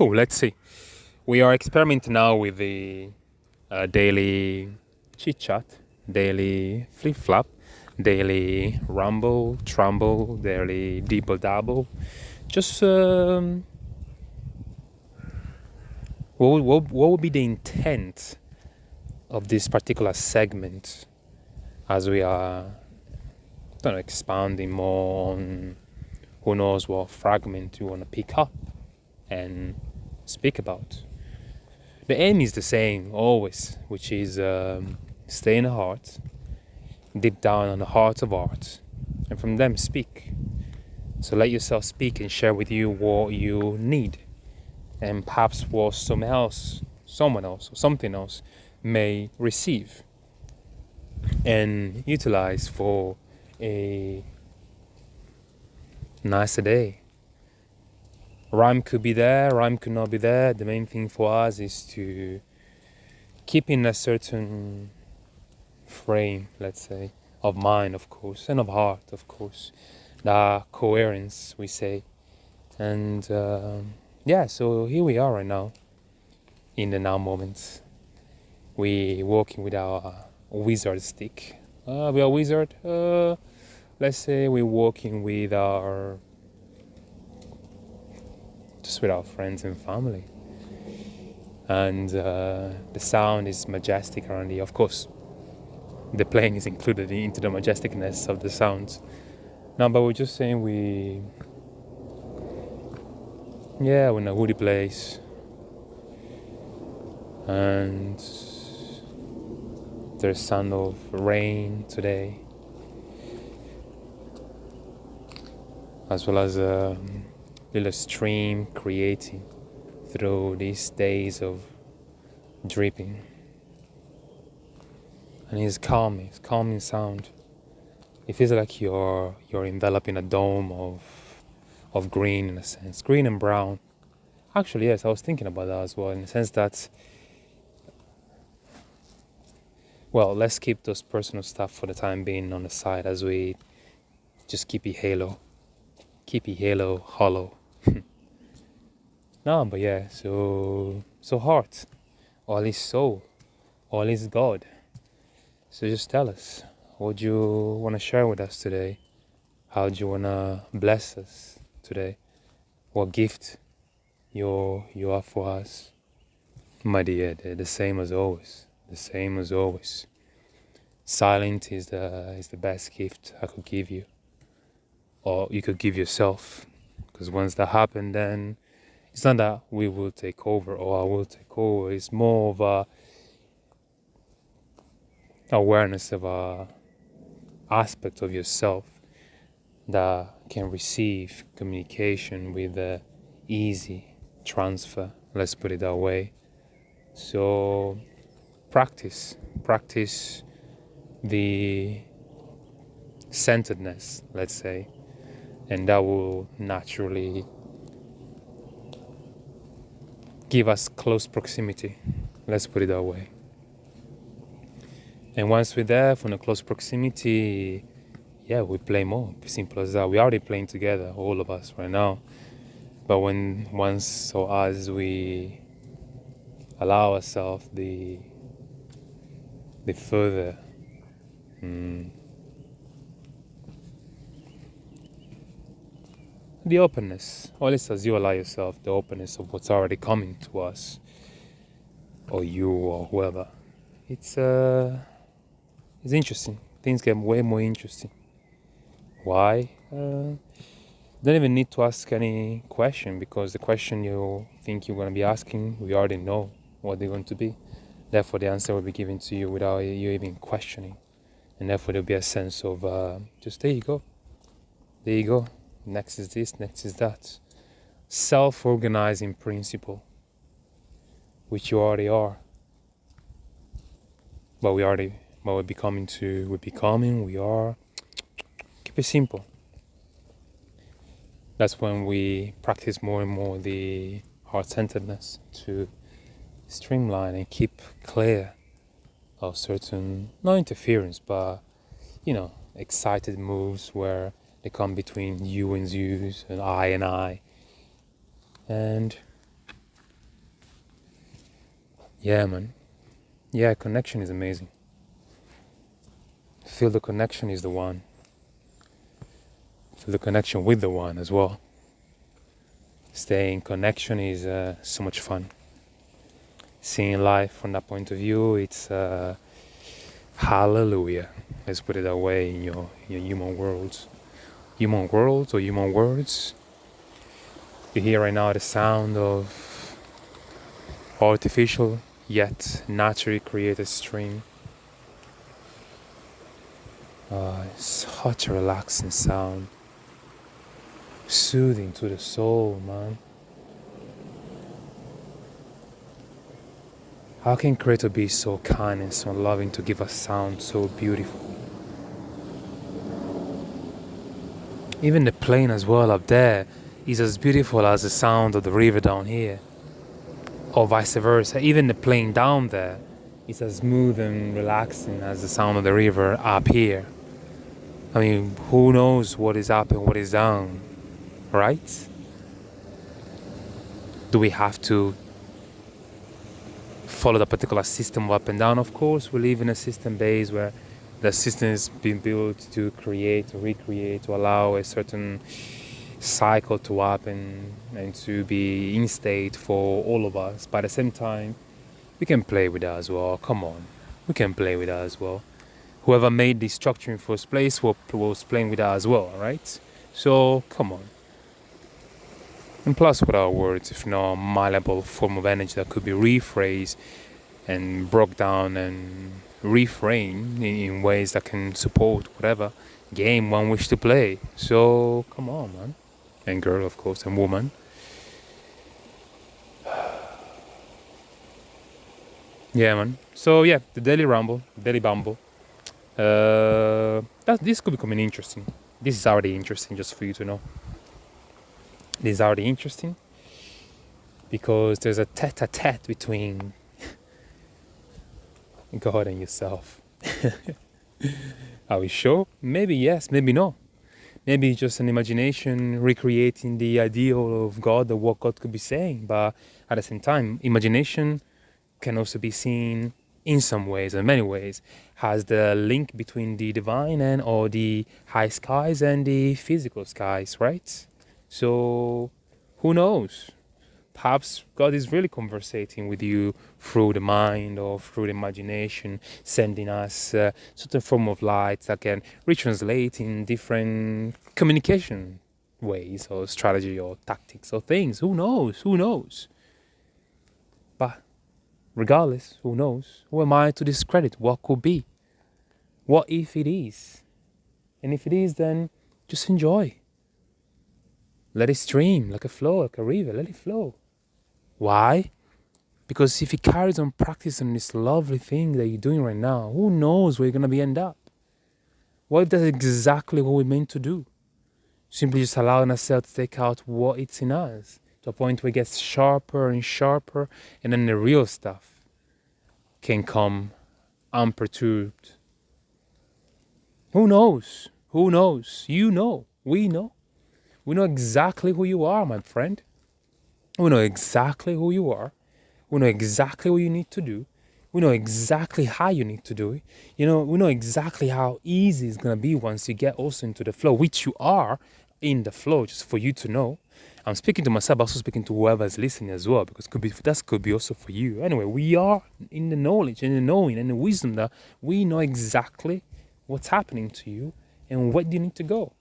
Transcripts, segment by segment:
Cool, let's see. We are experimenting now with the daily chit chat, daily flip flop, daily rumble, trumble, daily dibble dabble. Just what would be the intent of this particular segment as we are expounding more on who knows what fragment you want to pick up and speak about. The aim is the same always, which is stay in the heart, deep down on the heart of art, and from them speak. So let yourself speak and share with you what you need, and perhaps what someone else, or something else may receive and utilize for a nicer day. Rhyme could be there, rhyme could not be there. The main thing for us is to keep in a certain frame, let's say, of mind, of course, and of heart, of course. That coherence, we say. And so here we are right now, in the now moment. We walking with our wizard stick. We are wizard. Let's say we're walking with with our friends and family, and the sound is majestic around here. Of course, the playing is included into the majesticness of the sounds. No, but we're just saying we're in a woody place, and there's sound of rain today, as well as a little stream creating through these days of dripping. And it's calming sound. It feels like you're enveloped in a dome of green, in a sense, green and brown. Actually, yes, I was thinking about that as well, in the sense that, well, let's keep those personal stuff for the time being on the side as we just keep it hollow. No, but yeah, so heart, or at least soul, or at least God. So just tell us, what do you want to share with us today? How do you want to bless us today? What gift you have for us? My dear, they're the same as always. The same as always. Silent is the best gift I could give you, or you could give yourself. Because once that happens, then it's not that we will take over or I will take over. It's more of a awareness of a aspect of yourself that can receive communication with a easy transfer. Let's put it that way. So practice the centeredness, let's say, and that will naturally give us close proximity. Let's put it that way. And once we're there from a close proximity, we play more. Simple as that. We're already playing together, all of us right now. But as we allow ourselves the further the openness, or at least as you allow yourself the openness of what's already coming to us, or you, or whoever, it's interesting. Things get way more interesting. Why? Don't even need to ask any question, because the question you think you're going to be asking, we already know what they're going to be. Therefore, the answer will be given to you without you even questioning. And therefore, there'll be a sense of just there you go. There you go. Next is this, next is that. Self-organizing principle, which you already are. But we are. Keep it simple. That's when we practice more and more the heart-centeredness to streamline and keep clear of certain, not interference, but, excited moves where they come between you and yous and I. And Yeah, man. Yeah, connection is amazing. Feel the connection is the one. Feel the connection with the one as well. Staying in connection is so much fun. Seeing life from that point of view, it's hallelujah. Let's put it that way in your human worlds. Human worlds or human words. You hear right now the sound of artificial yet naturally created stream. It's such a relaxing sound. Soothing to the soul, man. How can Creator be so kind and so loving to give us sound so beautiful? Even the plane as well up there is as beautiful as the sound of the river down here. Or vice versa. Even the plane down there is as smooth and relaxing as the sound of the river up here. I mean, who knows what is up and what is down, right? Do we have to follow the particular system of up and down? Of course, we live in a system base where the system is being built to create, to recreate, to allow a certain cycle to happen and to be in state for all of us. But at the same time, we can play with that as well. Come on, we can play with that as well. Whoever made this structure in first place was playing with that as well, right? So come on. And plus, with our words, if not a malleable form of energy that could be rephrased and broke down and reframed in ways that can support whatever game one wish to play. So come on, man. And girl, of course, and woman. Yeah, man. So yeah, the Daily Rumble, Daily Bumble. This could become interesting. This is already interesting, just for you to know. This is already interesting because there's a tete-a-tete between God and yourself. Are we sure? Maybe yes, maybe no. Maybe just an imagination recreating the ideal of God or what God could be saying. But at the same time, imagination can also be seen in some ways, in many ways, has the link between the divine and or the high skies and the physical skies, right? So who knows? Perhaps God is really conversating with you through the mind or through the imagination, sending us a certain form of light that can retranslate in different communication ways or strategy or tactics or things. Who knows? Who knows? But regardless, who knows? Who am I to discredit what could be? What if it is? And if it is, then just enjoy. Let it stream like a flow, like a river. Let it flow. Why? Because if he carries on practicing this lovely thing that you're doing right now, who knows where you're going to end up? What if that's exactly what we're meant to do? Simply just allowing ourselves to take out what it's in us to a point where it gets sharper and sharper, and then the real stuff can come unperturbed. Who knows? Who knows? You know. We know. We know exactly who you are, my friend. We know exactly who you are. We know exactly what you need to do. We know exactly how you need to do it. We know exactly how easy it's going to be once you get also into the flow, which you are in the flow, just for you to know. I'm speaking to myself, also speaking to whoever's listening as well, because that could be also for you. Anyway, we are in the knowledge and the knowing and the wisdom that we know exactly what's happening to you and where you need to go.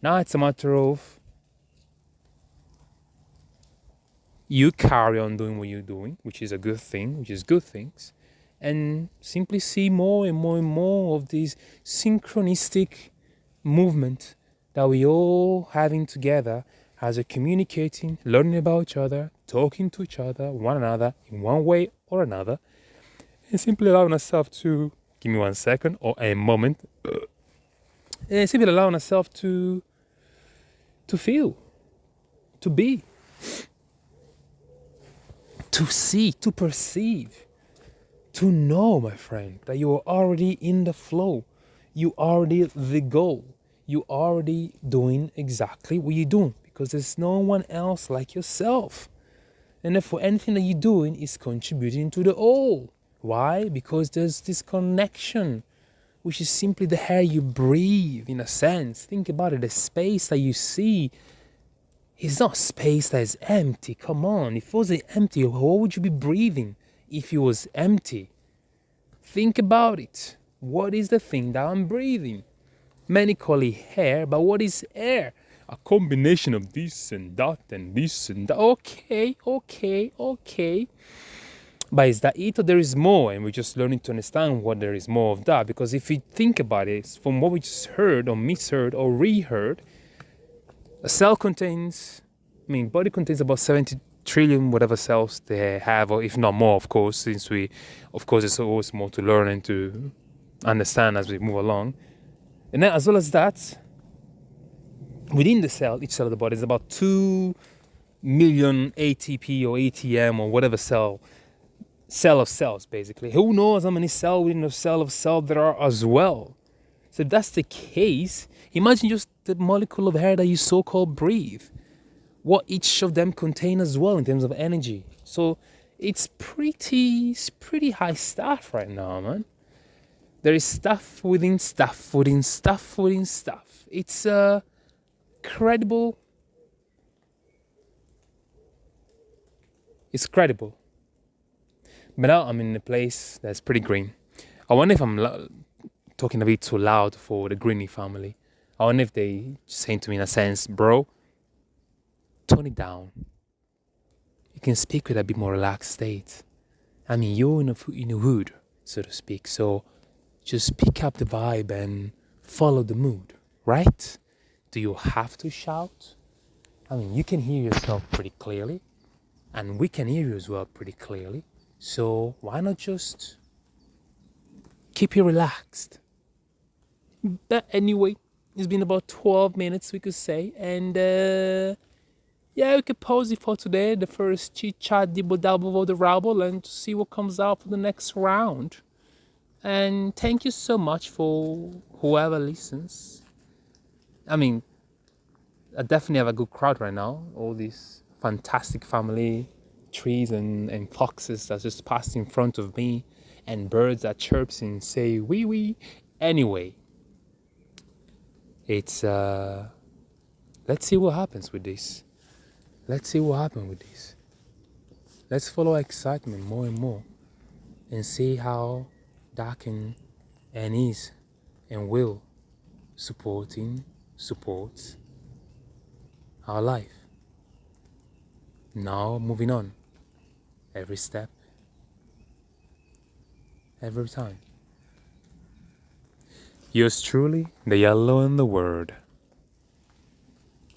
Now it's a matter of you carry on doing what you're doing, which is a good thing, which is good things, and simply see more and more and more of this synchronistic movement that we all having together as a communicating, learning about each other, talking to each other, one another, in one way or another, and simply allowing ourselves to, give me 1 second or a moment, and simply allowing ourselves to feel, to be, to see, to perceive, to know, my friend, that you are already in the flow. You already the goal. You already doing exactly what you're doing because there's no one else like yourself. And therefore, anything that you're doing is contributing to the whole. Why? Because there's this connection, which is simply the air you breathe, in a sense. Think about it, the space that you see is not space that is empty. Come on, if it was empty, what would you be breathing if it was empty? Think about it. What is the thing that I'm breathing? Many call it air, but what is air? A combination of this and that and this and that. Okay. But is that it, or there is more? And we're just learning to understand what there is more of that. Because if you think about it, from what we just heard or misheard or reheard, a cell contains, body contains about 70 trillion whatever cells they have, or if not more, of course, since there's always more to learn and to understand as we move along. And then as well as that, within the cell, each cell of the body is about 2 million ATP or ATM or whatever cell of cells, basically. Who knows how many cells within a cell of cell there are as well? So if that's the case, imagine just the molecule of air that you so-called breathe. What each of them contain as well in terms of energy. So it's pretty high stuff right now, man. There is stuff within stuff within stuff within stuff. It's credible. It's credible. But now I'm in a place that's pretty green. I wonder if I'm talking a bit too loud for the Greeny family. I wonder if they saying to me in a sense, bro, tone it down. You can speak with a bit more relaxed state. You're in a hood, so to speak. So just pick up the vibe and follow the mood, right? Do you have to shout? You can hear yourself pretty clearly, and we can hear you as well pretty clearly. So why not just keep it relaxed? But anyway, it's been about 12 minutes, we could say, and we could pause it for today, the first chit-chat, dibble-dabble of the rabble, and to see what comes out for the next round. And thank you so much for whoever listens. I definitely have a good crowd right now. All these fantastic family trees and foxes that just passed in front of me, and birds that chirps and say wee wee. Anyway, it's let's see what happens with this. Let's follow excitement more and more and see how that can and is and will supports our life. Now moving on. Every step, every time. Yours truly, the Yellow and the Word.